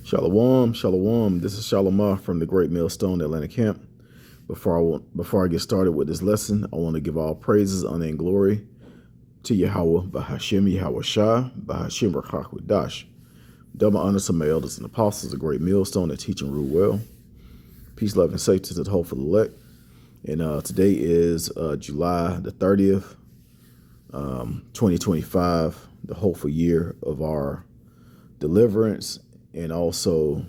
Shalom, shalom. This is Shalomah from the Great Millstone Atlanta camp. Before I get started with this lesson, I want to give all praises, honor, and glory to Yahweh, Bahashem Yahweh Shah, Bahashem Rachakwadash. Double honor to my elders and apostles, the Great Millstone that teach and rule well. Peace, love, and safety to the hopeful elect. And today is July the 30th, 2025, the hopeful year of our deliverance and also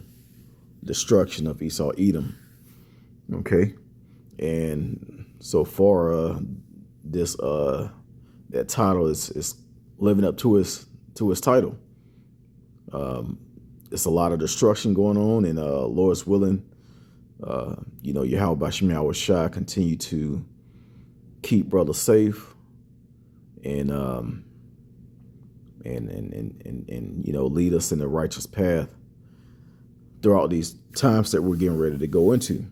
destruction of Esau Edom. Okay. And so far, this that title is living up to its title. It's a lot of destruction going on, and Lord's willing, Yahweh Bashim Yahweh Shai continue to keep brothers safe and lead us in the righteous path throughout these times that we're getting ready to go into.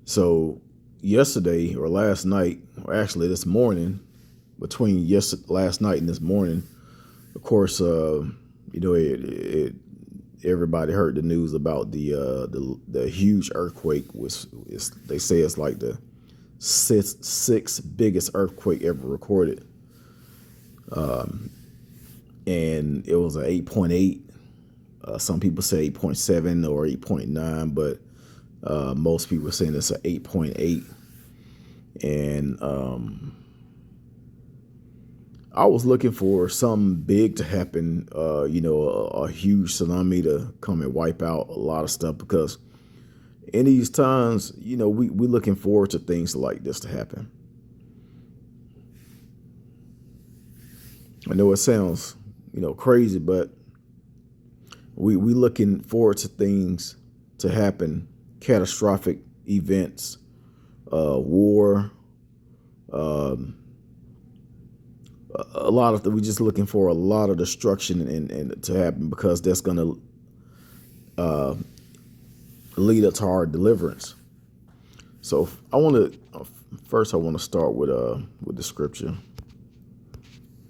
So yesterday or last night, or actually this morning, between last night and this morning, of course, everybody heard the news about the huge earthquake. They say it's like the sixth biggest earthquake ever recorded. And it was an 8.8. Some people say 8.7 or 8.9, but most people are saying it's an 8.8. And I was looking for something big to happen, a huge tsunami to come and wipe out a lot of stuff, because in these times, we're looking forward to things like this to happen. I know it sounds, crazy, but we looking forward to things to happen, catastrophic events, war, a lot of we're just looking for a lot of destruction and to happen, because that's going to lead up to our deliverance. So I want to start with the scripture.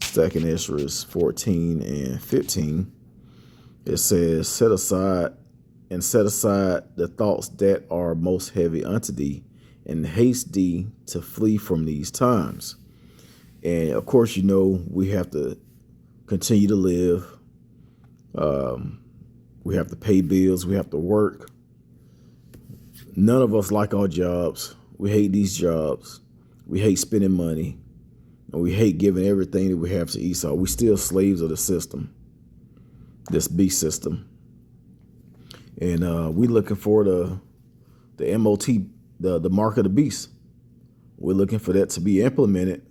2nd Ezra 14 and 15. It says, set aside the thoughts that are most heavy unto thee, and haste thee to flee from these times. And of course, we have to continue to live. We have to pay bills. We have to work. None of us like our jobs. We hate these jobs. We hate spending money. And we hate giving everything that we have to Esau. We still slaves of the system, this beast system. And we looking for the MOT, the mark of the beast. We're looking for that to be implemented.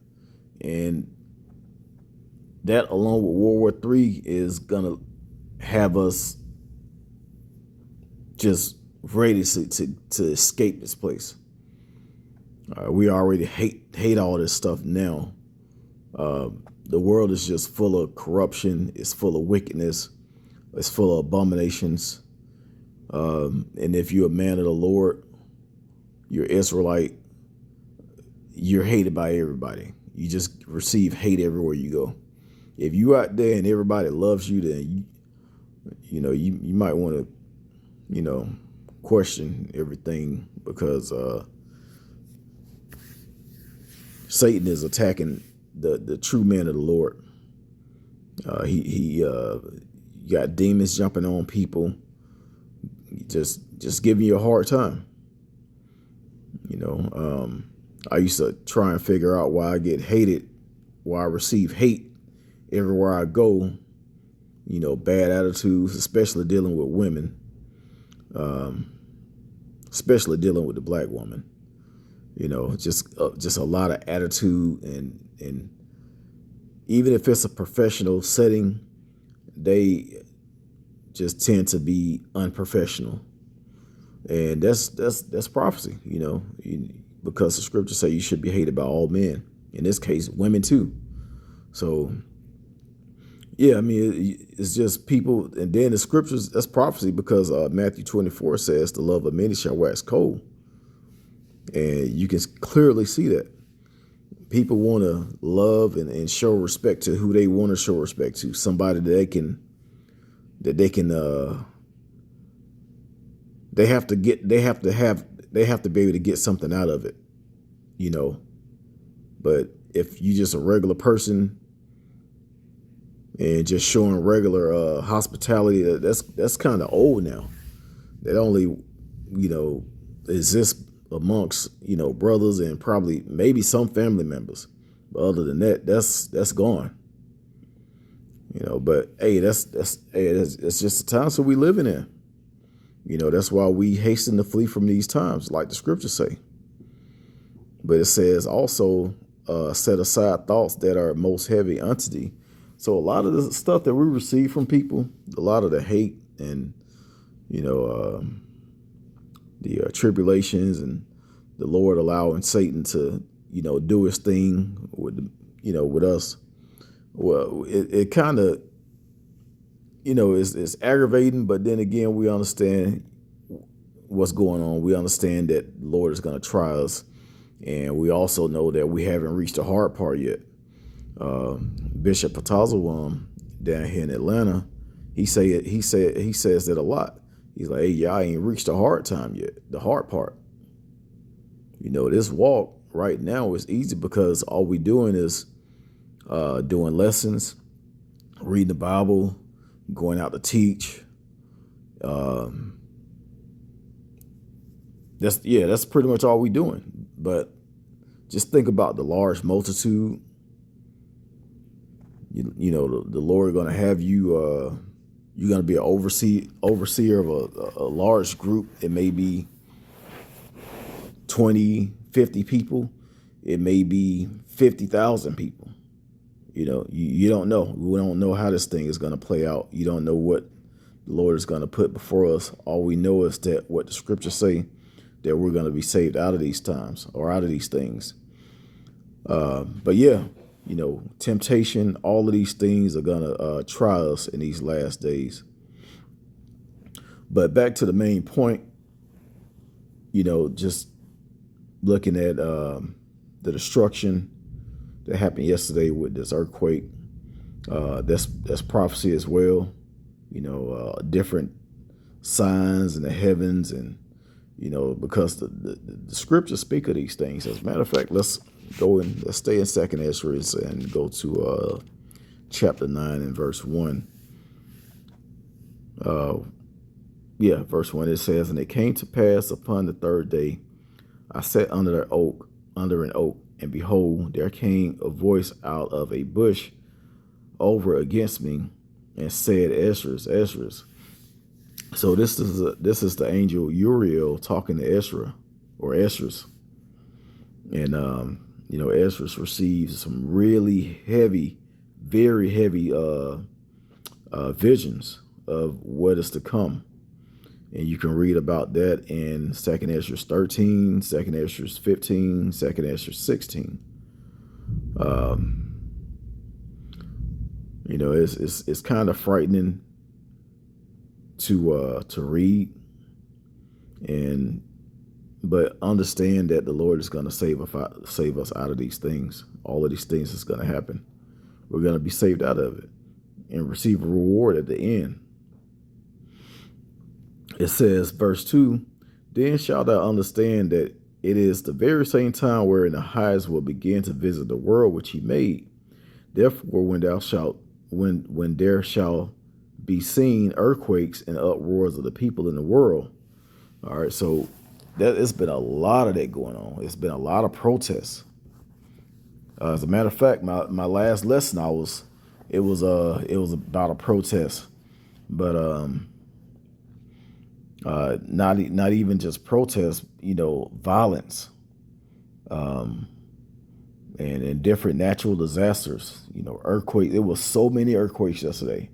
And that, along with World War III, is going to have us just ready to escape this place. We already hate all this stuff now. The world is just full of corruption. It's full of wickedness. It's full of abominations. And if you're a man of the Lord, you're Israelite, you're hated by everybody. You just receive hate everywhere you go. If you out there and everybody loves you, then you might want to, question everything, because Satan is attacking the true man of the Lord. He got demons jumping on people, just giving you a hard time. I used to try and figure out why I get hated, why I receive hate everywhere I go. Bad attitudes, especially dealing with women, especially dealing with the black woman. Just a lot of attitude, and even if it's a professional setting, they just tend to be unprofessional, and that's prophecy, because the scriptures say you should be hated by all men. In this case, women too. So, yeah, it's just people, and then the scriptures, that's prophecy, because Matthew 24 says the love of many shall wax cold. And you can clearly see that. People want to love and show respect to who they want to show respect to, somebody that they can that they can they have to be able to get something out of it, you know. But if you just a regular person and just showing regular hospitality, that's kind of old now. That only, exists amongst, brothers and probably maybe some family members. But other than that, that's gone. But hey, that's just the times that we living in. That's why we hasten to flee from these times, like the scriptures say. But it says also, set aside thoughts that are most heavy unto thee. So a lot of the stuff that we receive from people, a lot of the hate and, the tribulations and the Lord allowing Satan to, do his thing with us. Well, it kind of, it's aggravating, but then again, we understand what's going on. We understand that the Lord is going to try us. And we also know that we haven't reached the hard part yet. Bishop Patazawam down here in Atlanta, he says that a lot. He's like, hey, y'all ain't reached the hard time yet, the hard part. This walk right now is easy because all we doing is doing lessons, reading the Bible, going out to teach. That's pretty much all we doing. But just think about the large multitude. The Lord going to have you. You're going to be an overseer of a large group. It may be 20, 50 people. It may be 50,000 people. You don't know. We don't know how this thing is going to play out. You don't know what the Lord is going to put before us. All we know is that what the scriptures say, that we're going to be saved out of these times or out of these things. But yeah, temptation, all of these things are going to try us in these last days. But back to the main point, just looking at the destruction that happened yesterday with this earthquake. That's prophecy as well. Different signs in the heavens and, because the scriptures speak of these things. As a matter of fact, let's stay in 2nd Ezra and go to chapter 9 and verse 1. Verse 1, it says, and it came to pass upon the 3rd day, I sat under an oak, and behold, there came a voice out of a bush over against me, and said, Esdras. So this is the angel Uriel talking to Ezra, or Esdras. And Esdras receives some really heavy, very heavy visions of what is to come. And you can read about that in 2nd Ezra 13, 2nd Ezra 15, 2nd Ezra 16. It's kind of frightening to read, but understand that the Lord is going to save us out of these things. All of these things is going to happen. We're going to be saved out of it and receive a reward at the end. It says, verse 2, then shalt thou understand that it is the very same time wherein the highest will begin to visit the world which he made. Therefore, when there shall be seen earthquakes and uproars of the people in the world. All right, so it's been a lot of that going on. It's been a lot of protests. As a matter of fact, my last lesson it was about a protest, but not even just protests, violence, and different natural disasters, earthquakes. It was so many earthquakes yesterday.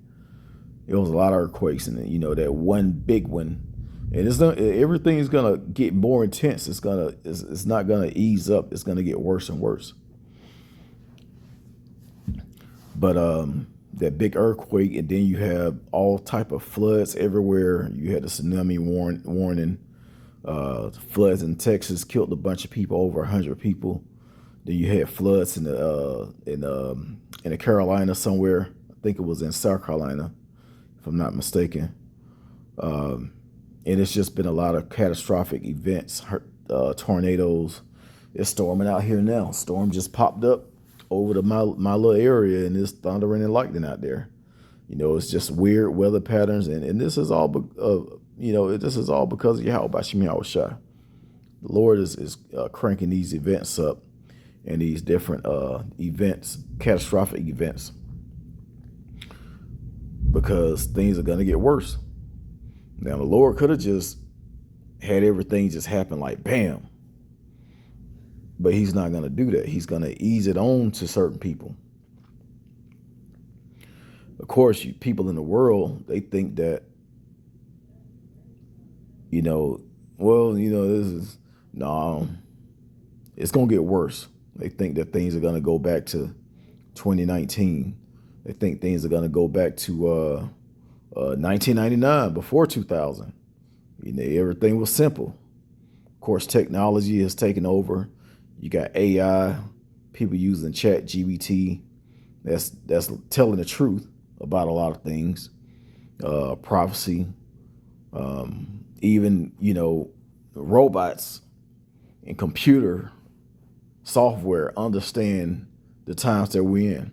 It was a lot of earthquakes, and that one big one, and everything is gonna get more intense. It's not gonna ease up. It's gonna get worse and worse. But that big earthquake, and then you have all type of floods everywhere. You had a tsunami warning. Floods in Texas killed a bunch of people, over 100 people. Then you had floods in the Carolina somewhere. I think it was in South Carolina. if I'm not mistaken. And it's just been a lot of catastrophic events, tornadoes. It's storming out here now. Storm just popped up over my little area, and it's thundering and lightning out there. It's just weird weather patterns, and this is all, this is all because of Yahweh Bashim Yahweh Shai. The Lord is cranking these events up, and these different events, catastrophic events, because things are going to get worse. Now, the Lord could have just had everything just happen like bam, but he's not going to do that. He's going to ease it on to certain people. Of course, people in the world, they think that, this is, no, it's going to get worse. They think that things are going to go back to 2019. They think things are going to go back to 1999, before 2000. Everything was simple. Of course, technology has taken over. You got AI, people using Chat GBT. That's telling the truth about a lot of things. Prophecy, even robots and computer software understand the times that we're in.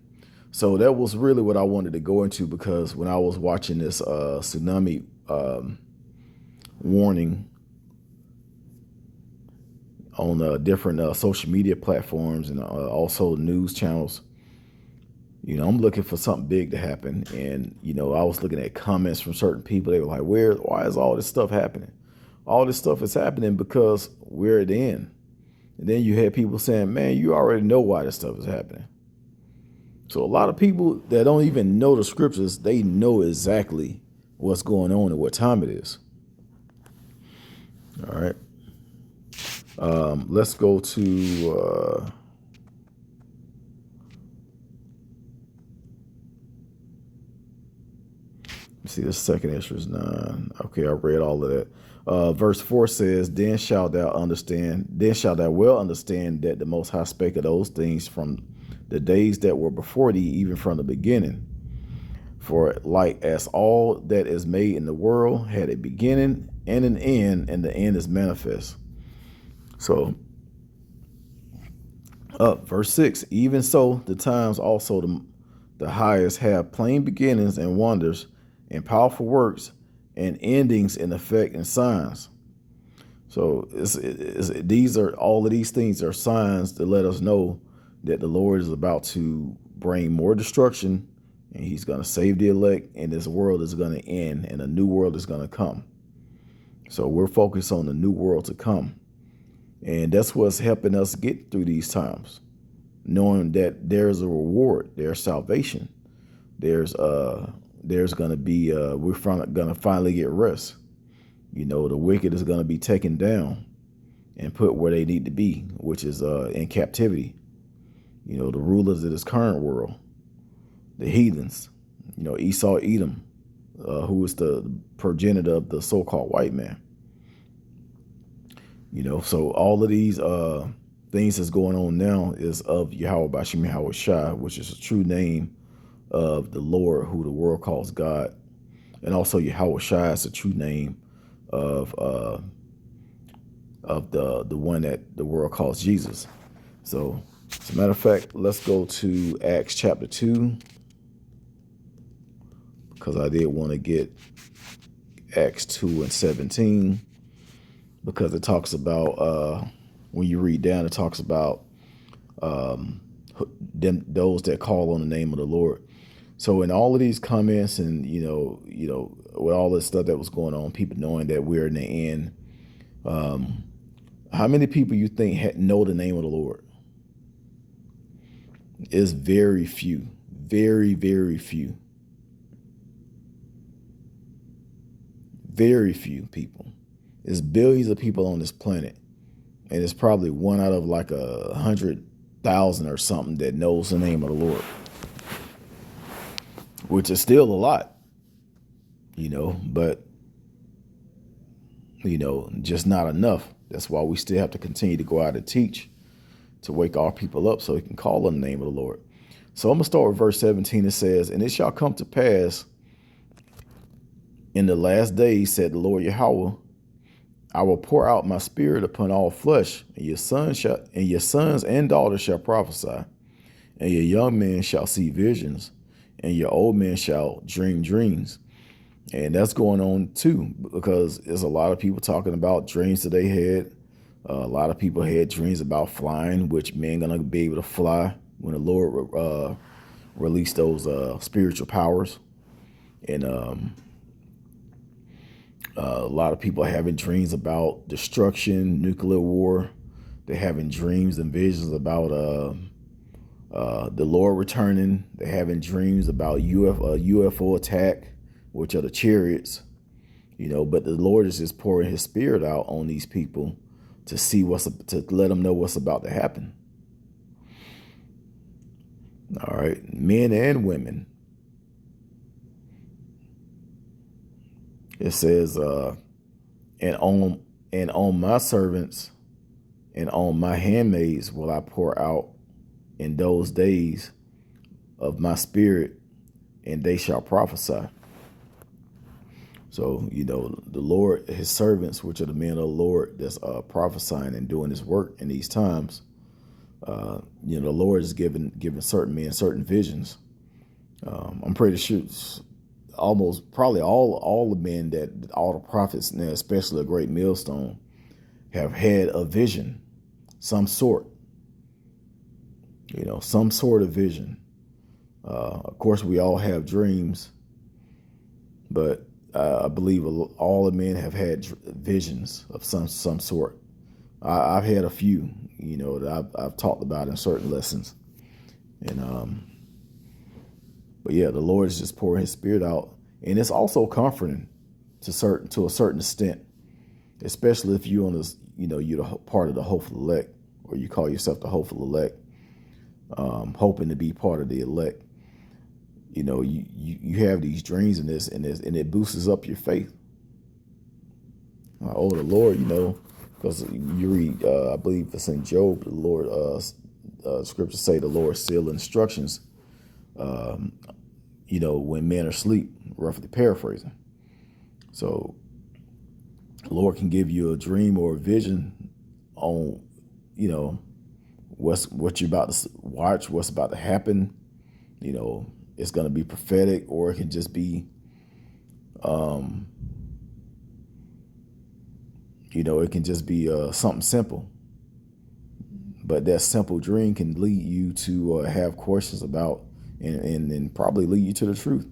So that was really what I wanted to go into, because when I was watching this tsunami warning on different social media platforms and also news channels, I'm looking for something big to happen. And, I was looking at comments from certain people. They were like, why is all this stuff happening? All this stuff is happening because we're at the end. And then you had people saying, man, you already know why this stuff is happening. So a lot of people that don't even know the scriptures, they know exactly what's going on and what time it is. All right. Let's go to let's see, the second Esdras 9. Okay, I read all of that. Verse 4 says, then shalt thou well understand that the Most High spake of those things from the days that were before thee, even from the beginning. For like as all that is made in the world had a beginning and an end, and the end is manifest. So, verse 6, even so the times also the highest have plain beginnings and wonders and powerful works and endings in effect and signs. So all of these things are signs to let us know that the Lord is about to bring more destruction, and he's going to save the elect, and this world is going to end, and a new world is going to come. So we're focused on the new world to come. And that's what's helping us get through these times, knowing that there's a reward, there's salvation, there's going to be, we're going to finally get rest. The wicked is going to be taken down and put where they need to be, which is in captivity. The rulers of this current world, the heathens, Esau, Edom, who is the progenitor of the so-called white man. So all of these things that's going on now is of Yahweh Bashim Yahweh Shai, which is a true name of the Lord, who the world calls God. And also Yahweh Shai is a true name of the one that the world calls Jesus. So, as a matter of fact, let's go to Acts chapter 2, because I did want to get Acts 2 and 17, because it talks about, when you read down, it talks about those that call on the name of the Lord. So in all of these comments and, with all this stuff that was going on, people knowing that we're in the end, how many people you think know the name of the Lord? It's very few, very, very few. Very few people. There's billions of people on this planet, and it's probably one out of like 100,000 or something that knows the name of the Lord, which is still a lot, but, just not enough. That's why we still have to continue to go out and teach, to wake our people up so we can call on the name of the Lord. So I'm going to start with verse 17. It says, and it shall come to pass In the last days, said the Lord Yahweh, I will pour out my spirit upon all flesh, and your sons and daughters shall prophesy, and your young men shall see visions, and your old men shall dream dreams. And that's going on too, because there's a lot of people talking about dreams that they had. A lot of people had dreams about flying, which men gonna be able to fly when the Lord release those spiritual powers. And a lot of people are having dreams about destruction, nuclear war. They're having dreams and visions about the Lord returning. They're having dreams about UFO attack, which are the chariots. But the Lord is just pouring his spirit out on these people to see to let them know what's about to happen. All right, men and women. It says, and on my servants and on my handmaids will I pour out in those days of my spirit, and they shall prophesy. So, the Lord, his servants, which are the men of the Lord that's prophesying and doing his work in these times, the Lord is giving certain men certain visions. I'm pretty sure probably all the men all the prophets, now especially a great millstone, have had a vision, some sort, some sort of vision. Of course, we all have dreams, but I believe all the men have had visions of some sort. I've had a few, that I've talked about in certain lessons. And but yeah, the Lord is just pouring his spirit out. And it's also comforting to a certain extent, especially if you're on this, you're the part of the hopeful elect, or you call yourself the hopeful elect, hoping to be part of the elect. You have these dreams and and it boosts up your faith. Oh, the Lord, because you read, I believe it's in Job, the Lord, scriptures say the Lord seal instructions, when men are asleep, roughly paraphrasing. So the Lord can give you a dream or a vision on, what you're about to watch, what's about to happen. It's going to be prophetic, or it can just be, it can just be something simple. But that simple dream can lead you to have questions about and probably lead you to the truth.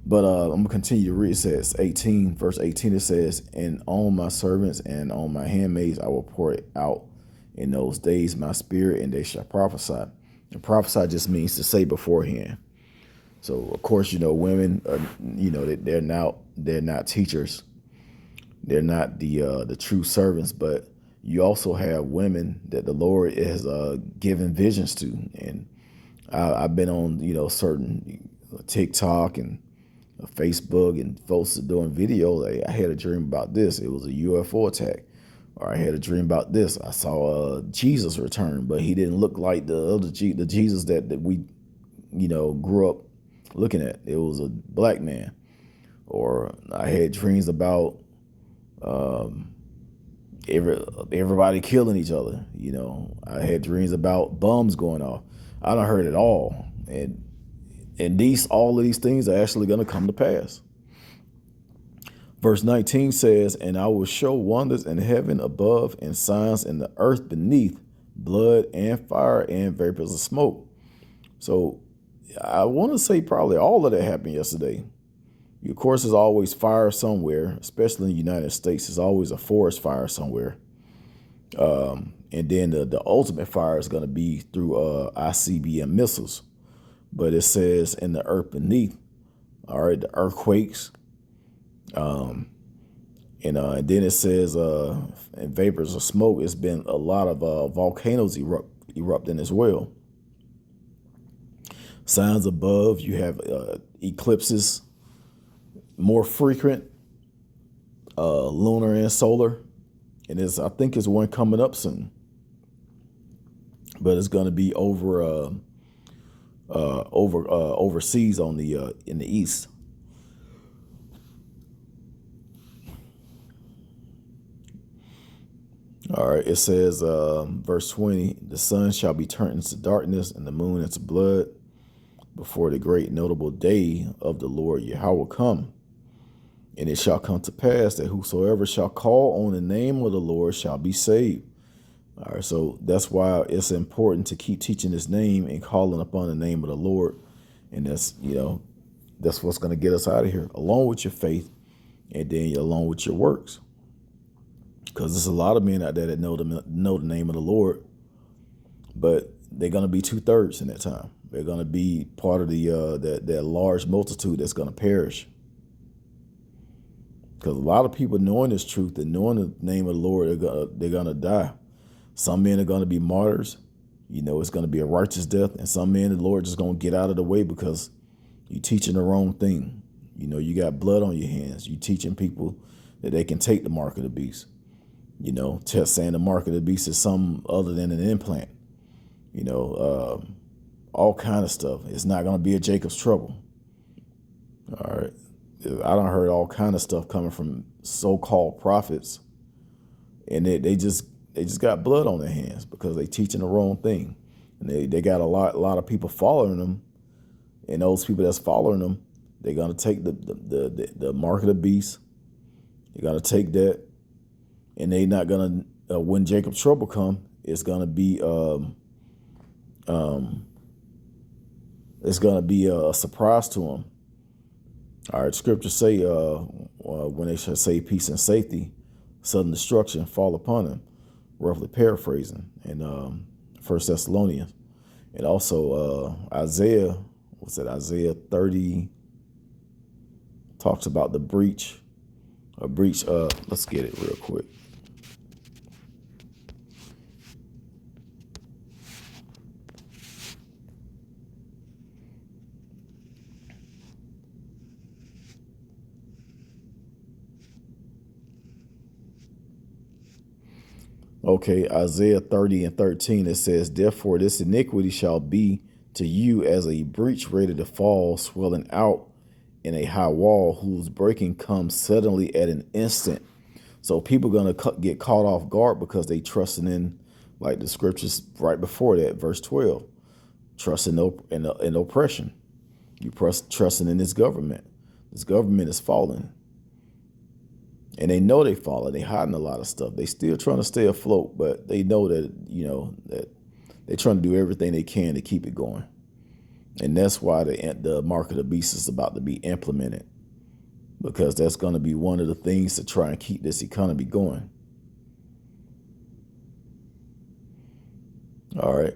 But I'm going to continue to read. It says verse 18, it says, and on my servants and on my handmaids I will pour it out in those days my spirit, and they shall prophesy. And prophesy just means to say beforehand. So, of course, women, they're not teachers. They're not the true servants, but you also have women that the Lord has given visions to. And I've been on, certain TikTok and Facebook, and folks are doing video. I had a dream about this. It was a UFO attack. Or I had a dream about this. I saw Jesus return, but he didn't look like the Jesus that we, grew up looking at. It was a black man. Or I had dreams about everybody killing each other. I had dreams about bombs going off. I done heard it all, and all of these things are actually going to come to pass. Verse 19 says, and I will show wonders in heaven above and signs in the earth beneath, blood and fire and vapors of smoke. So I want to say probably all of that happened yesterday. Of course, there's always fire somewhere, especially in the United States. There's always a forest fire somewhere. And then the ultimate fire is going to be through ICBM missiles. But it says in the earth beneath, all right, the earthquakes. And then it says in vapors of smoke, it's been a lot of volcanoes erupting as well. Signs above, you have eclipses, more frequent, lunar and solar. And I think it's one coming up soon. But it's going to be overseas in the east. All right, it says, verse 20, the sun shall be turned into darkness and the moon into blood before the great notable day of the Lord Yahweh come. And it shall come to pass that whosoever shall call on the name of the Lord shall be saved. All right, so that's why it's important to keep teaching his name and calling upon the name of the Lord. And that's, that's what's going to get us out of here, along with your faith and then along with your works. Because there's a lot of men out there that know the name of the Lord, but they're going to be 2/3 in that time. They're going to be part of the that large multitude that's going to perish. Because a lot of people knowing this truth and knowing the name of the Lord, they're gonna die. Some men are going to be martyrs. It's going to be a righteous death. And some men, the Lord just going to get out of the way because you're teaching the wrong thing. You got blood on your hands. You're teaching people that they can take the mark of the beast. Just saying the mark of the beast is something other than an implant. All kind of stuff. It's not going to be a Jacob's trouble. All right. I done heard all kind of stuff coming from so-called prophets, and they just got blood on their hands because they teaching the wrong thing, and they got a lot of people following them, and those people that's following them, they're gonna take the mark of the beast. They're gonna take that, and they not gonna when Jacob's trouble come, it's gonna be a surprise to them. All right, scriptures say when they shall say peace and safety, sudden destruction fall upon them, roughly paraphrasing in 1 Thessalonians. And also Isaiah 30 talks about the breach. Let's get it real quick. Okay, Isaiah 30 and 13, it says, therefore this iniquity shall be to you as a breach ready to fall, swelling out in a high wall, whose breaking comes suddenly at an instant. So people are going to get caught off guard because they trusting in, like the scriptures right before that, verse 12, trusting in oppression. You trusting in this government. This government is falling. And they know they falling. They hiding a lot of stuff. They still trying to stay afloat, but they know that, that they're trying to do everything they can to keep it going. And that's why the mark of the beast is about to be implemented, because that's going to be one of the things to try and keep this economy going. All right.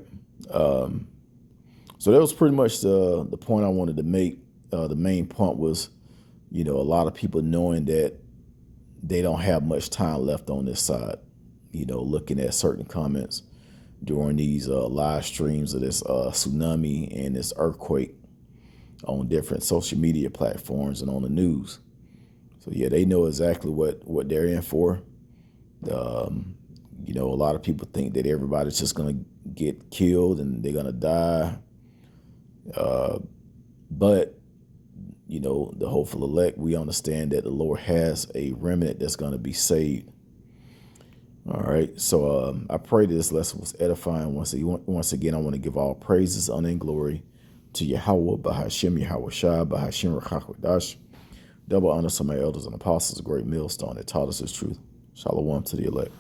So that was pretty much the point I wanted to make. The main point was, a lot of people knowing that they don't have much time left on this side, looking at certain comments during these live streams of this tsunami and this earthquake on different social media platforms and on the news. So yeah, they know exactly what they're in for. A lot of people think that everybody's just going to get killed and they're going to die. But the hopeful elect, we understand that the Lord has a remnant that's going to be saved. All right. So I pray that this lesson was edifying. Once again, I want to give all praises, honor, and glory to Yahweh, Bahashim, Yahweh Shai, Bahashim, Rachakwadash. Double honor to my elders and apostles, a great millstone that taught us his truth. Shalom to the elect.